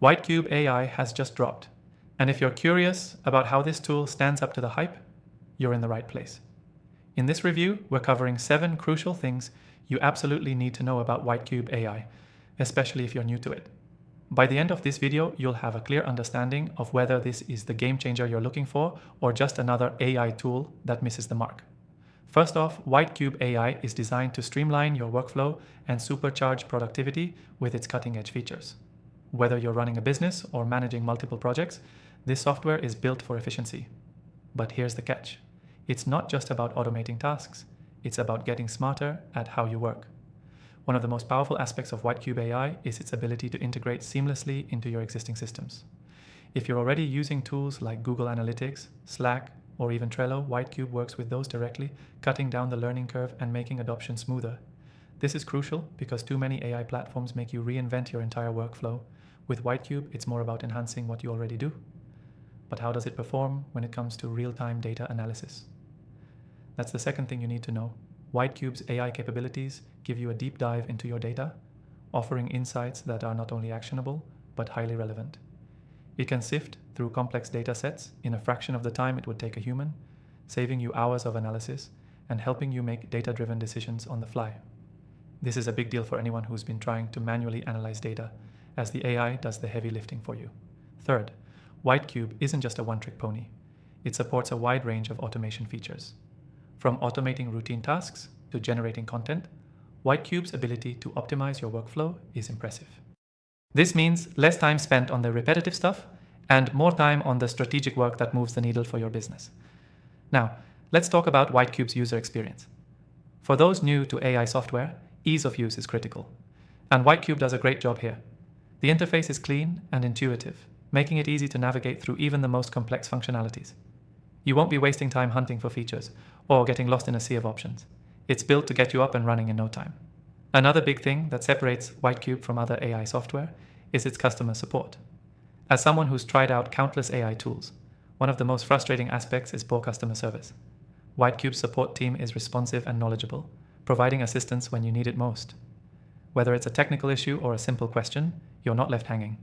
WhiteCube AI has just dropped, and if you're curious about how this tool stands up to the hype, you're in the right place. In this review, we're covering 7 crucial things you absolutely need to know about WhiteCube AI, especially if you're new to it. By the end of this video, you'll have a clear understanding of whether this is the game changer you're looking for or just another AI tool that misses the mark. First off, WhiteCube AI is designed to streamline your workflow and supercharge productivity with its cutting-edge features. Whether you're running a business or managing multiple projects, this software is built for efficiency. But here's the catch. It's not just about automating tasks. It's about getting smarter at how you work. One of the most powerful aspects of WhiteCube AI is its ability to integrate seamlessly into your existing systems. If you're already using tools like Google Analytics, Slack, or even Trello, WhiteCube works with those directly, cutting down the learning curve and making adoption smoother. This is crucial because too many AI platforms make you reinvent your entire workflow. With WhiteCube, it's more about enhancing what you already do. But how does it perform when it comes to real-time data analysis? That's the second thing you need to know. WhiteCube's AI capabilities give you a deep dive into your data, offering insights that are not only actionable, but highly relevant. It can sift through complex data sets in a fraction of the time it would take a human, saving you hours of analysis and helping you make data-driven decisions on the fly. This is a big deal for anyone who's been trying to manually analyze data, as the AI does the heavy lifting for you. Third, WhiteCube isn't just a one-trick pony. It supports a wide range of automation features. From automating routine tasks to generating content, WhiteCube's ability to optimize your workflow is impressive. This means less time spent on the repetitive stuff and more time on the strategic work that moves the needle for your business. Now, let's talk about WhiteCube's user experience. For those new to AI software, ease of use is critical, and WhiteCube does a great job here. The interface is clean and intuitive, making it easy to navigate through even the most complex functionalities. You won't be wasting time hunting for features or getting lost in a sea of options. It's built to get you up and running in no time. Another big thing that separates WhiteCube from other AI software is its customer support. As someone who's tried out countless AI tools, one of the most frustrating aspects is poor customer service. WhiteCube's support team is responsive and knowledgeable, providing assistance when you need it most. Whether it's a technical issue or a simple question, you're not left hanging.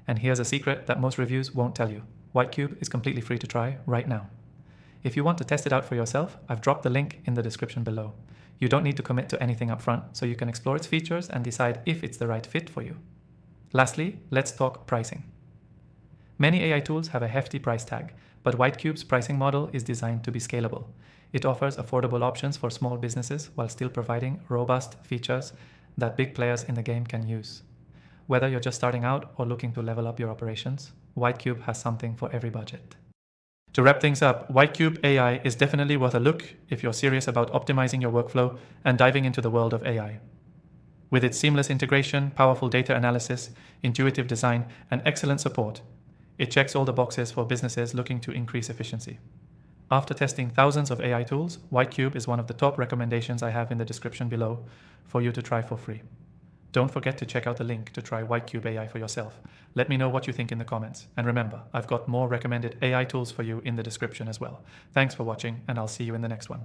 And here's a secret that most reviews won't tell you. WhiteCube is completely free to try right now. If you want to test it out for yourself, I've dropped the link in the description below. You don't need to commit to anything upfront, so you can explore its features and decide if it's the right fit for you. Lastly, let's talk pricing. Many AI tools have a hefty price tag, but WhiteCube's pricing model is designed to be scalable. It offers affordable options for small businesses while still providing robust features that big players in the game can use. Whether you're just starting out or looking to level up your operations, WhiteCube has something for every budget. To wrap things up, WhiteCube AI is definitely worth a look if you're serious about optimizing your workflow and diving into the world of AI. With its seamless integration, powerful data analysis, intuitive design, and excellent support, it checks all the boxes for businesses looking to increase efficiency. After testing thousands of AI tools, WhiteCube is one of the top recommendations I have in the description below for you to try for free. Don't forget to check out the link to try WhiteCube AI for yourself. Let me know what you think in the comments. And remember, I've got more recommended AI tools for you in the description as well. Thanks for watching, and I'll see you in the next one.